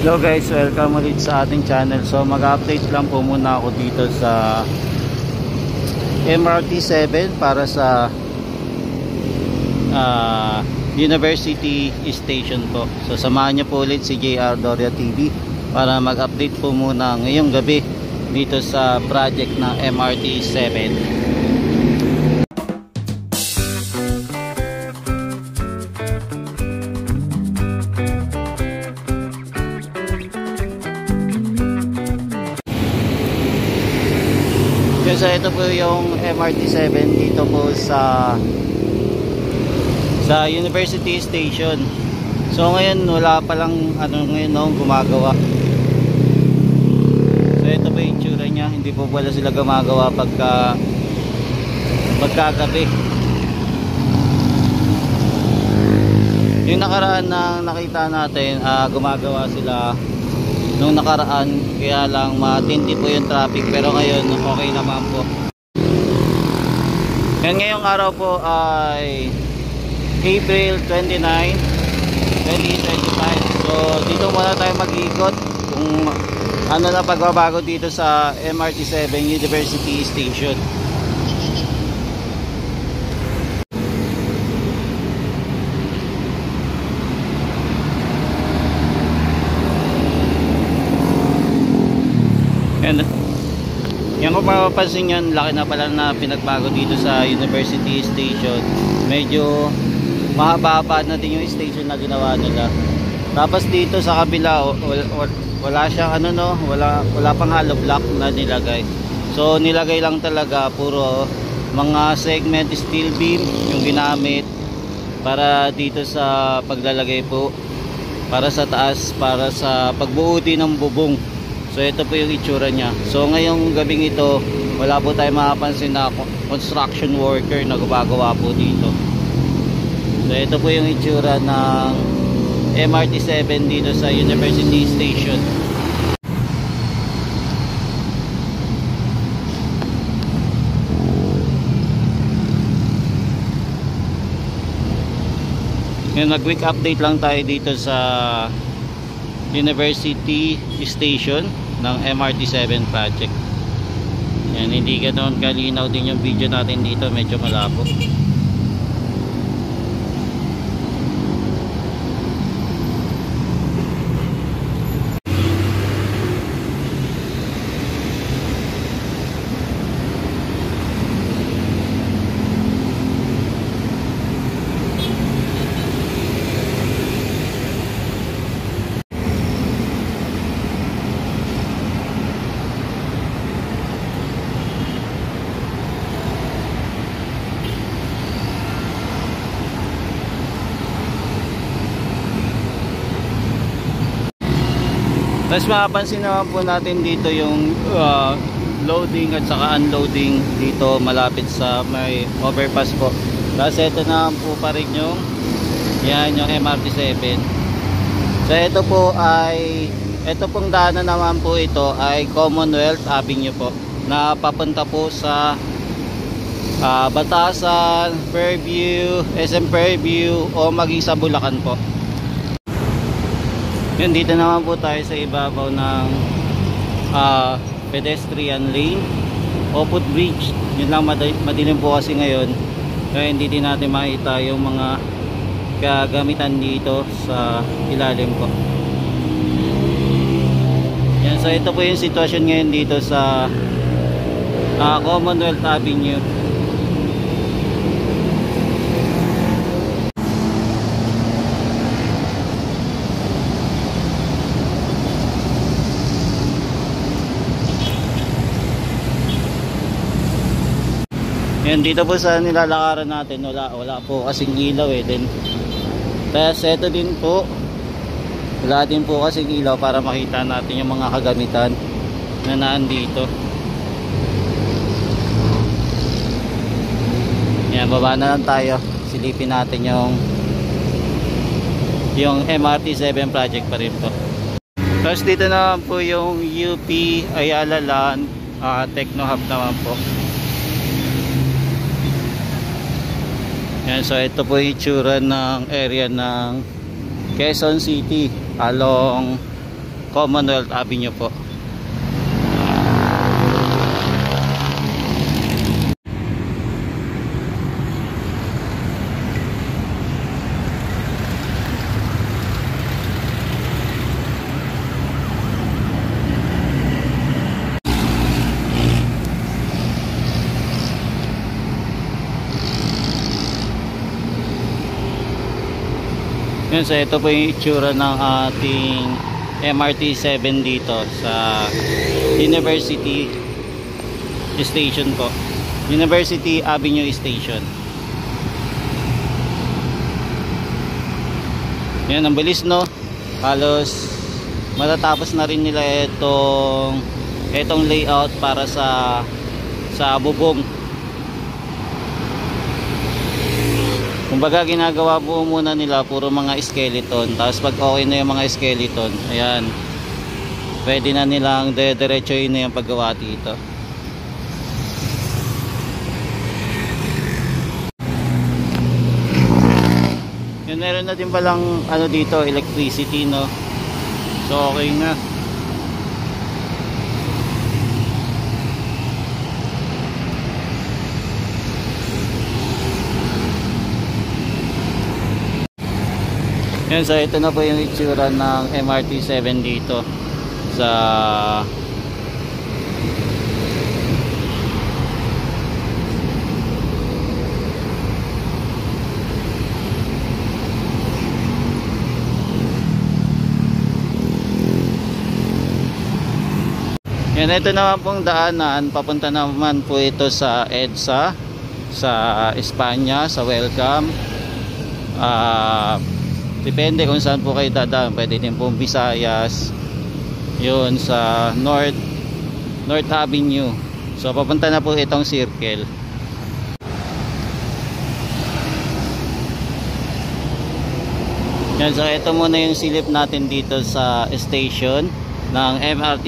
Hello guys, welcome ulit sa ating channel. So mag-update lang po muna ako dito sa MRT 7 para sa University Station po. So samahan niyo po ulit si JR Doria TV para mag-update po muna ngayong gabi dito sa project ng MRT 7. So ito po yung MRT 7 dito po sa University Station. So ngayon wala pa lang ngayon gumagawa. So ito po yung itsura niya, hindi po pala sila gumagawa pagkagabi. Yung nakaraan na nakita natin, gumagawa sila nung nakaraan, kaya lang matindi po yung traffic, pero ngayon okay naman po. And ngayong araw po ay April 29, 2025. So dito muna tayo mag-ikot kung ano na pagbabago dito sa MRT 7 University Station. And yan, kung mapapansin nyo, laki na pala na pinagbago dito sa University Station. Medyo mahaba-haba na din yung station na ginawa nila. Tapos dito sa kabila wala siyang wala pang hollow block na nilagay. So nilagay lang talaga puro mga segment steel beam yung ginamit para dito sa paglalagay po, para sa taas, para sa pagbuo din ng bubong. So ito po yung itsura niya. So ngayong gabing ito, wala po tayong mapapansin na construction worker na gumagawa po dito. So ito po yung itsura ng MRT 7 dito sa University Station. Ngayon, nag-quick update lang tayo dito sa University Station ng MRT 7 project. Yan, hindi ganoon kalinaw din yung video natin dito, medyo malabo. Tapos mapapansin naman po natin dito yung loading at saka unloading dito malapit sa may overpass po. Tapos ito na po pa rin yung MRT 7. So ito pong daanan naman po ito ay Commonwealth Avenue po, na papunta po sa Batasan, Fairview, SM Fairview o maging sa Bulacan po. Yun, dito naman po tayo sa ibabaw ng pedestrian lane o footbridge. Yun lang, madilim po kasi ngayon, kaya hindi din natin makita yung mga kagamitan dito sa ilalim po. Yan, so ito po yung sitwasyon ngayon dito sa Commonwealth Avenue. Yan, dito po sa nilalakaran natin wala po kasing ilaw then tapos ito din po wala din po kasing ilaw para makita natin yung mga kagamitan na naandito. Yan, baba na lang tayo, silipin natin yung MRT 7 project pa rin po. Tapos dito naman po yung UP Ayala Land Techno Hub naman po. Yan, so ito po yung itsura ng area ng Quezon City along Commonwealth Avenue po. Yun, so ito po yung itsura ng ating MRT 7 dito sa University Station po. University Avenue Station. Yan, ang bilis, no? Halos matatapos na rin nila itong layout para sa bubong. Kumbaga ginagawa po muna nila puro mga skeleton, tapos pag okay na yung mga skeleton, ayan, pwede na nilang diretsohin na yung paggawa dito. Yan, meron na din palang ano dito, electricity, no? So okay na. Yan, so ito na po yung itsura ng MRT 7 dito sa yan, ito naman pong daanan, papunta naman po ito sa EDSA, sa Espanya, sa Welcome. Depende kung saan po kayo dadaan. Pwede din pong Visayas, yun sa North Avenue. So papunta na po itong circle. Yan, so ito muna yung silip natin dito sa station ng MRT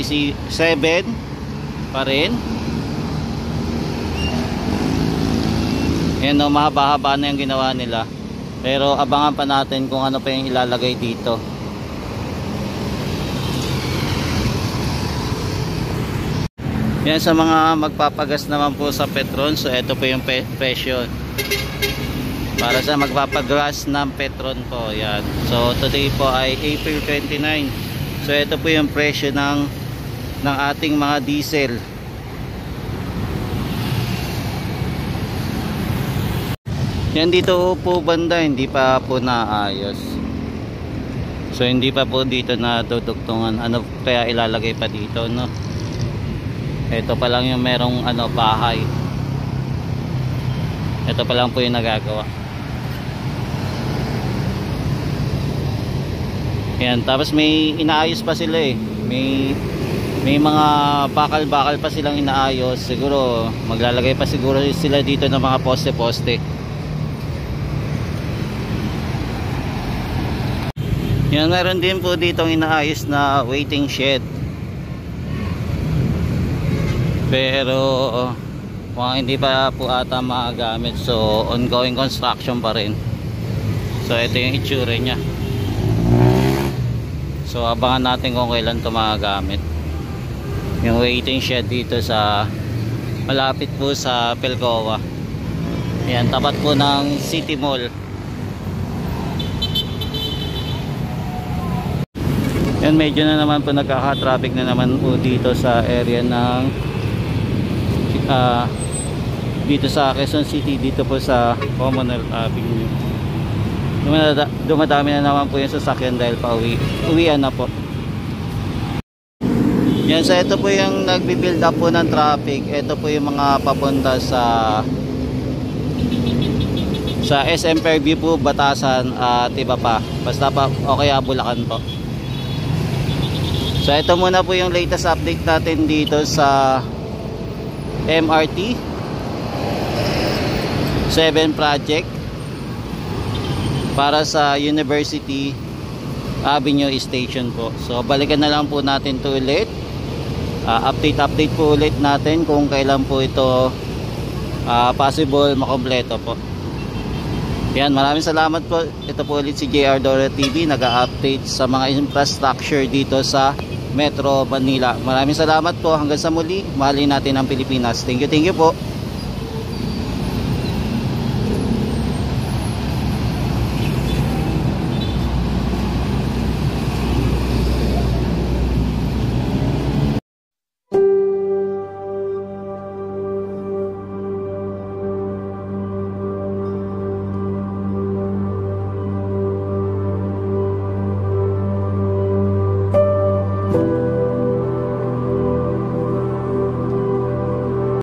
7 pa rin. Yan, no, mahaba-haba na yung ginawa nila. Pero abangan pa natin kung ano pa yung ilalagay dito. Yan, sa mga magpapagas naman po sa Petron, so ito po yung presyo para sa magpapagas ng Petron po. Yan. So today po ay April 29. So ito po yung presyo ng ating mga diesel. Yan, dito po banda hindi pa po naayos. So hindi pa po dito na dudugtungan. Ano kaya ilalagay pa dito, no? Ito pa lang yung merong bahay. Ito pa lang po yung nagagawa. Yan, tapos may inaayos pa sila eh. May mga bakal-bakal pa silang inaayos. Siguro maglalagay pa siguro sila dito ng mga poste-poste. Yan, meron din po ditong inaayos na waiting shed. Pero mukhang hindi pa po ata magagamit. So ongoing construction pa rin. So ito yung itsura nya. So abangan natin kung kailan ito magagamit. Yung waiting shed dito sa malapit po sa Pelcoa. Yan, tapat po ng City Mall. Yan, medyo na naman po nagkaka-traffic na naman po dito sa area ng dito sa Quezon City, dito po sa Commonwealth Avenue. Dumadami na naman po yung sasakyan dahil uwian na po. Yan, so ito po yung nagbi-build up po ng traffic. Ito po yung mga papunta sa SM Fairview po, Batasan at iba pa. Basta pa o kaya Bulacan po. So ito muna po yung latest update natin dito sa MRT 7 project para sa University Avenue Station po. So balikan na lang po natin to ulit. Update po ulit natin kung kailan po ito possible makompleto po. Yan, maraming salamat po. Ito po ulit si JR Dora TV, nag-update sa mga infrastructure dito sa Metro Manila. Maraming salamat po. Hanggang sa muli. Mahalin natin ang Pilipinas. Thank you po.